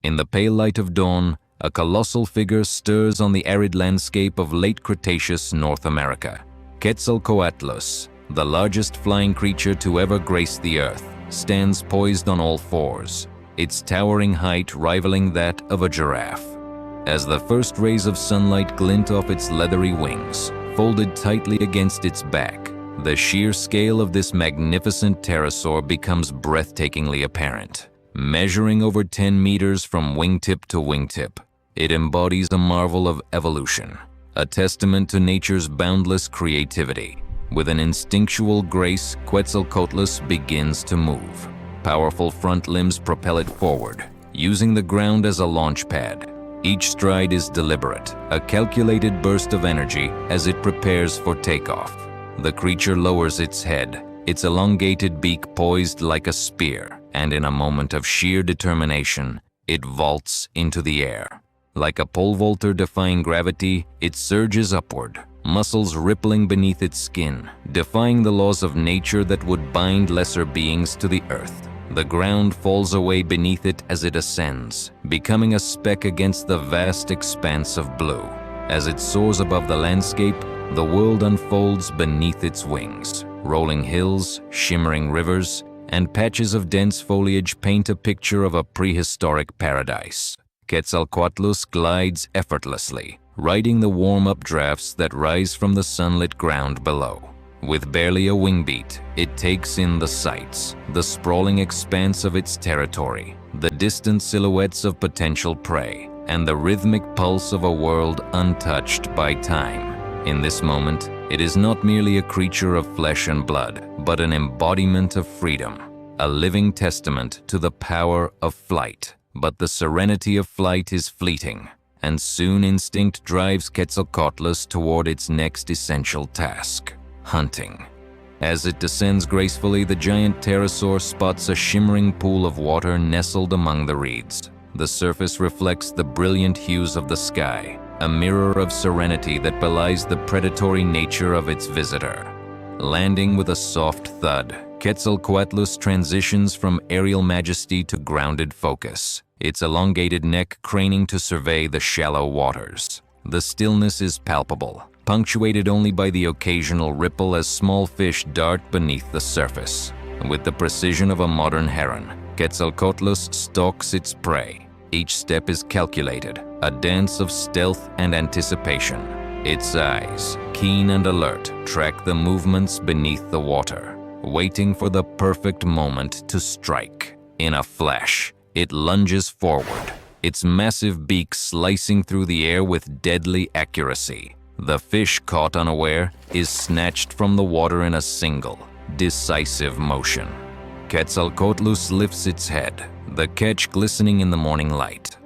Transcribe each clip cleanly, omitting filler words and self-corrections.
In the pale light of dawn, a colossal figure stirs on the arid landscape of late Cretaceous North America. Quetzalcoatlus, the largest flying creature to ever grace the earth, stands poised on all fours, its towering height rivaling that of a giraffe. As the first rays of sunlight glint off its leathery wings, folded tightly against its back, the sheer scale of this magnificent pterosaur becomes breathtakingly apparent. Measuring over 10 meters from wingtip to wingtip, it embodies a marvel of evolution, a testament to nature's boundless creativity. With an instinctual grace, Quetzalcoatlus begins to move. Powerful front limbs propel it forward, using the ground as a launch pad. Each stride is deliberate, a calculated burst of energy as it prepares for takeoff. The creature lowers its head, its elongated beak poised like a spear, and in a moment of sheer determination, it vaults into the air. Like a pole vaulter defying gravity, it surges upward, muscles rippling beneath its skin, defying the laws of nature that would bind lesser beings to the earth. The ground falls away beneath it as it ascends, becoming a speck against the vast expanse of blue. As it soars above the landscape, the world unfolds beneath its wings. Rolling hills, shimmering rivers, and patches of dense foliage paint a picture of a prehistoric paradise. Quetzalcoatlus glides effortlessly, riding the warm updrafts that rise from the sunlit ground below. With barely a wing beat, it takes in the sights, the sprawling expanse of its territory, the distant silhouettes of potential prey, and the rhythmic pulse of a world untouched by time. In this moment, it is not merely a creature of flesh and blood, but an embodiment of freedom, a living testament to the power of flight. But the serenity of flight is fleeting, and soon instinct drives Quetzalcoatlus toward its next essential task: hunting. As it descends gracefully, the giant pterosaur spots a shimmering pool of water nestled among the reeds. The surface reflects the brilliant hues of the sky, a mirror of serenity that belies the predatory nature of its visitor. Landing with a soft thud, Quetzalcoatlus transitions from aerial majesty to grounded focus, its elongated neck craning to survey the shallow waters. The stillness is palpable, punctuated only by the occasional ripple as small fish dart beneath the surface. With the precision of a modern heron, Quetzalcoatlus stalks its prey. Each step is calculated, a dance of stealth and anticipation. Its eyes, keen and alert, track the movements beneath the water, waiting for the perfect moment to strike. In a flash, it lunges forward, its massive beak slicing through the air with deadly accuracy. The fish, caught unaware, is snatched from the water in a single, decisive motion. Quetzalcoatlus lifts its head, the catch glistening in the morning light,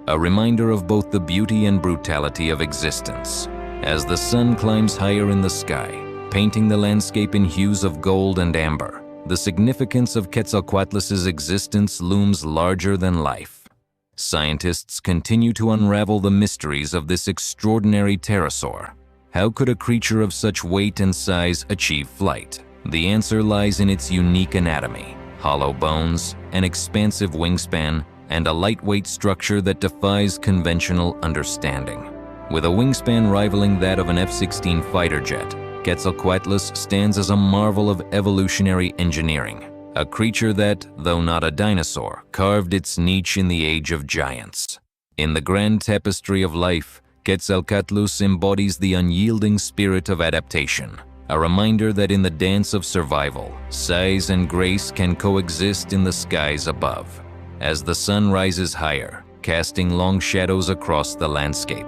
a reminder of both the beauty and brutality of existence. As the sun climbs higher in the sky, painting the landscape in hues of gold and amber, the significance of Quetzalcoatlus's existence looms larger than life. Scientists continue to unravel the mysteries of this extraordinary pterosaur. How could a creature of such weight and size achieve flight? The answer lies in its unique anatomy: hollow bones, an expansive wingspan, and a lightweight structure that defies conventional understanding. With a wingspan rivaling that of an F-16 fighter jet, Quetzalcoatlus stands as a marvel of evolutionary engineering, a creature that, though not a dinosaur, carved its niche in the age of giants. In the grand tapestry of life, Quetzalcoatlus embodies the unyielding spirit of adaptation, a reminder that in the dance of survival, size and grace can coexist in the skies above. As the sun rises higher, casting long shadows across the landscape,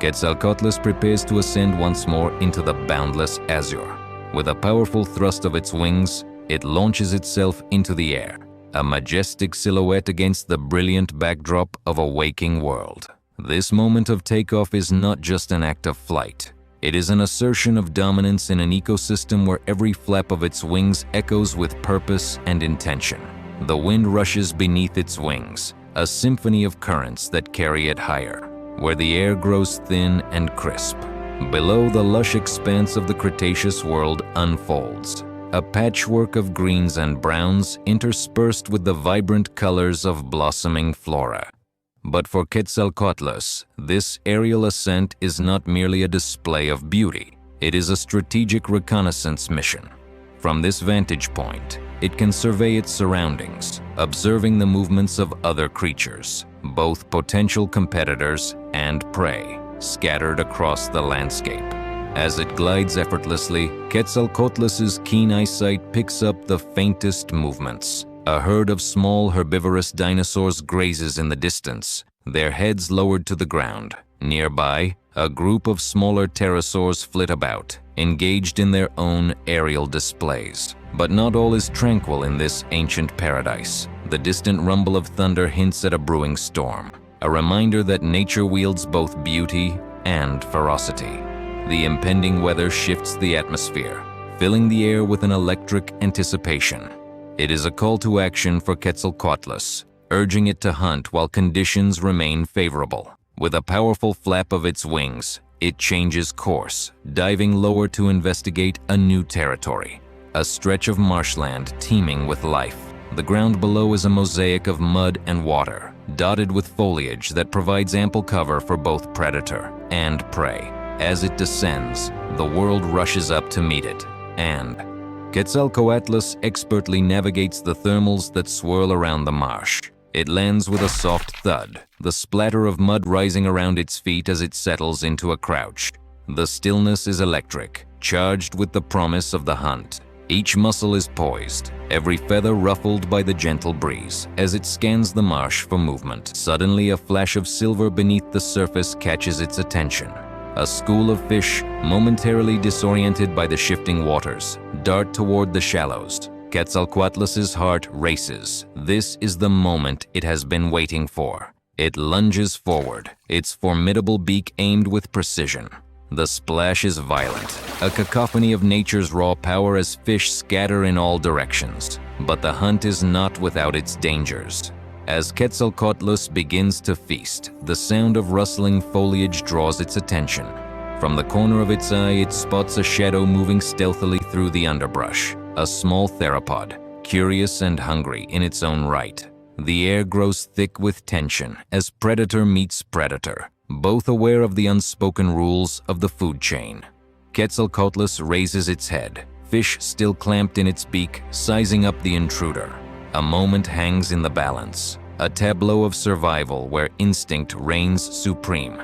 Quetzalcoatlus prepares to ascend once more into the boundless azure. With a powerful thrust of its wings, it launches itself into the air, a majestic silhouette against the brilliant backdrop of a waking world. This moment of takeoff is not just an act of flight. It is an assertion of dominance in an ecosystem where every flap of its wings echoes with purpose and intention. The wind rushes beneath its wings, a symphony of currents that carry it higher, where the air grows thin and crisp. Below, the lush expanse of the Cretaceous world unfolds, a patchwork of greens and browns interspersed with the vibrant colors of blossoming flora. But for Quetzalcoatlus, this aerial ascent is not merely a display of beauty. It is a strategic reconnaissance mission. From this vantage point, it can survey its surroundings, observing the movements of other creatures, both potential competitors and prey, scattered across the landscape. As it glides effortlessly, Quetzalcoatlus's keen eyesight picks up the faintest movements. A herd of small herbivorous dinosaurs grazes in the distance, their heads lowered to the ground. Nearby, a group of smaller pterosaurs flit about, engaged in their own aerial displays. But not all is tranquil in this ancient paradise. The distant rumble of thunder hints at a brewing storm, a reminder that nature wields both beauty and ferocity. The impending weather shifts the atmosphere, filling the air with an electric anticipation. It is a call to action for Quetzalcoatlus, urging it to hunt while conditions remain favorable. With a powerful flap of its wings, it changes course, diving lower to investigate a new territory, a stretch of marshland teeming with life. The ground below is a mosaic of mud and water, dotted with foliage that provides ample cover for both predator and prey. As it descends, the world rushes up to meet it, and Quetzalcoatlus expertly navigates the thermals that swirl around the marsh. It lands with a soft thud, the splatter of mud rising around its feet as it settles into a crouch. The stillness is electric, charged with the promise of the hunt. Each muscle is poised, every feather ruffled by the gentle breeze. As it scans the marsh for movement, suddenly a flash of silver beneath the surface catches its attention. A school of fish, momentarily disoriented by the shifting waters, dart toward the shallows. Quetzalcoatlus's heart races. This is the moment it has been waiting for. It lunges forward, its formidable beak aimed with precision. The splash is violent, a cacophony of nature's raw power as fish scatter in all directions. But the hunt is not without its dangers. As Quetzalcoatlus begins to feast, the sound of rustling foliage draws its attention. From the corner of its eye, it spots a shadow moving stealthily through the underbrush, a small theropod, curious and hungry in its own right. The air grows thick with tension as predator meets predator, both aware of the unspoken rules of the food chain. Quetzalcoatlus raises its head, fish still clamped in its beak, sizing up the intruder. A moment hangs in the balance, a tableau of survival where instinct reigns supreme.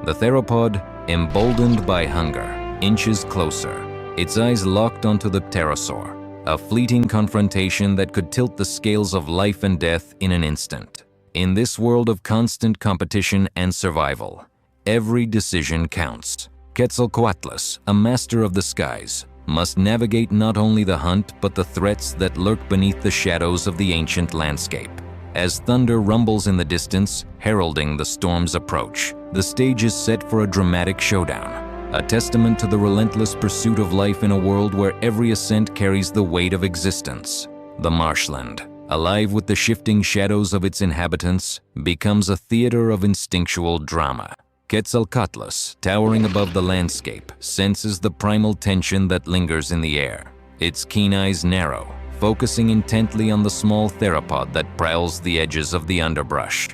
The theropod, emboldened by hunger, inches closer, its eyes locked onto the pterosaur, a fleeting confrontation that could tilt the scales of life and death in an instant. In this world of constant competition and survival, every decision counts. Quetzalcoatlus, a master of the skies, must navigate not only the hunt but the threats that lurk beneath the shadows of the ancient landscape. As thunder rumbles in the distance, heralding the storm's approach, the stage is set for a dramatic showdown, a testament to the relentless pursuit of life in a world where every ascent carries the weight of existence. The marshland, alive with the shifting shadows of its inhabitants, becomes a theater of instinctual drama. Quetzalcoatlus, towering above the landscape, senses the primal tension that lingers in the air. Its keen eyes narrow, focusing intently on the small theropod that prowls the edges of the underbrush.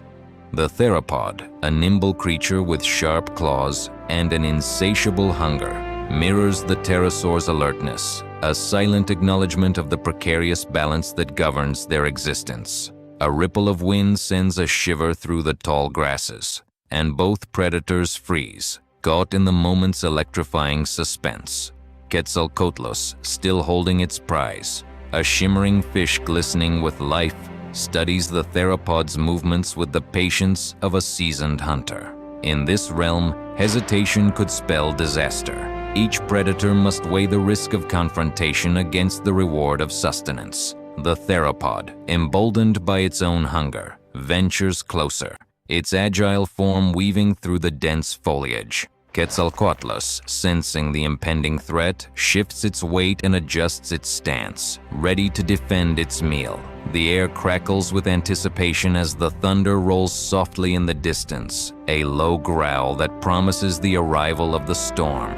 The theropod, a nimble creature with sharp claws and an insatiable hunger, mirrors the pterosaur's alertness, a silent acknowledgement of the precarious balance that governs their existence. A ripple of wind sends a shiver through the tall grasses, and both predators freeze, caught in the moment's electrifying suspense. Quetzalcoatlus, still holding its prize, a shimmering fish glistening with life, studies the theropod's movements with the patience of a seasoned hunter. In this realm, hesitation could spell disaster. Each predator must weigh the risk of confrontation against the reward of sustenance. The theropod, emboldened by its own hunger, ventures closer, its agile form weaving through the dense foliage. Quetzalcoatlus, sensing the impending threat, shifts its weight and adjusts its stance, ready to defend its meal. The air crackles with anticipation as the thunder rolls softly in the distance, a low growl that promises the arrival of the storm,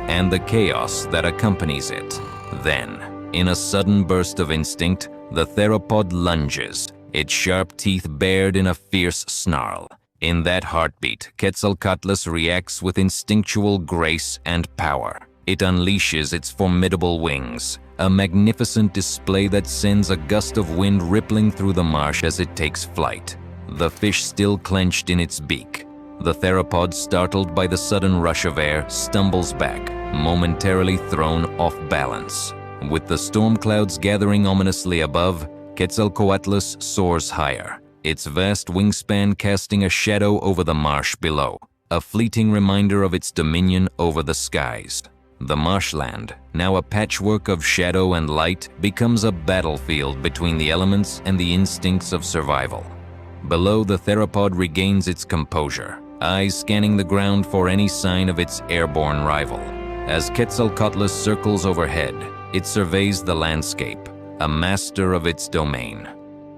and the chaos that accompanies it. Then, in a sudden burst of instinct, the theropod lunges, its sharp teeth bared in a fierce snarl. In that heartbeat, Quetzalcoatlus reacts with instinctual grace and power. It unleashes its formidable wings, a magnificent display that sends a gust of wind rippling through the marsh as it takes flight, the fish still clenched in its beak. The theropod, startled by the sudden rush of air, stumbles back, momentarily thrown off balance. With the storm clouds gathering ominously above, Quetzalcoatlus soars higher, its vast wingspan casting a shadow over the marsh below, a fleeting reminder of its dominion over the skies. The marshland, now a patchwork of shadow and light, becomes a battlefield between the elements and the instincts of survival. Below, the theropod regains its composure, eyes scanning the ground for any sign of its airborne rival. As Quetzalcoatlus circles overhead, it surveys the landscape, a master of its domain.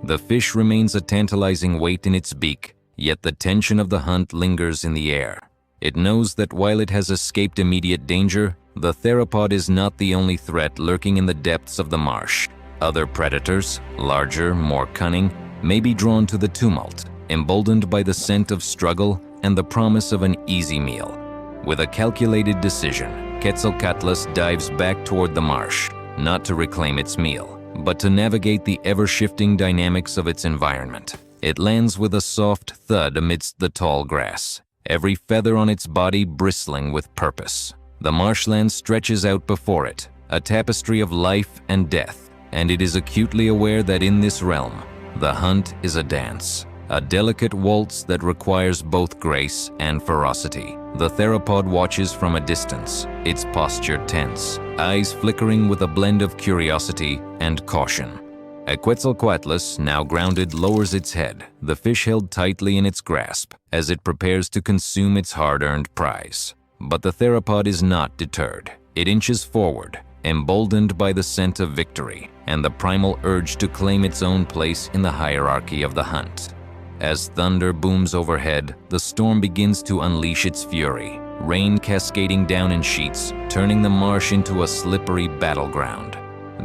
The fish remains a tantalizing weight in its beak, yet the tension of the hunt lingers in the air. It knows that while it has escaped immediate danger, the theropod is not the only threat lurking in the depths of the marsh. Other predators, larger, more cunning, may be drawn to the tumult, emboldened by the scent of struggle and the promise of an easy meal. With a calculated decision, Quetzalcoatlus dives back toward the marsh, not to reclaim its meal, but to navigate the ever-shifting dynamics of its environment. It lands with a soft thud amidst the tall grass, every feather on its body bristling with purpose. The marshland stretches out before it, a tapestry of life and death, and it is acutely aware that in this realm, the hunt is a dance, a delicate waltz that requires both grace and ferocity. The theropod watches from a distance, its posture tense, eyes flickering with a blend of curiosity and caution. Quetzalcoatlus, now grounded, lowers its head, the fish held tightly in its grasp, as it prepares to consume its hard-earned prize. But the theropod is not deterred. It inches forward, emboldened by the scent of victory and the primal urge to claim its own place in the hierarchy of the hunt. As thunder booms overhead, the storm begins to unleash its fury, rain cascading down in sheets, turning the marsh into a slippery battleground.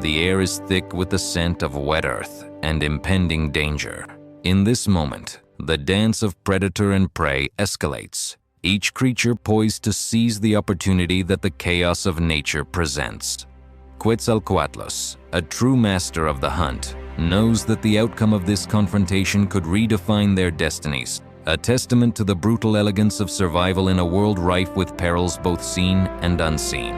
The air is thick with the scent of wet earth and impending danger. In this moment, the dance of predator and prey escalates, each creature poised to seize the opportunity that the chaos of nature presents. Quetzalcoatlus, a true master of the hunt, knows that the outcome of this confrontation could redefine their destinies, a testament to the brutal elegance of survival in a world rife with perils both seen and unseen.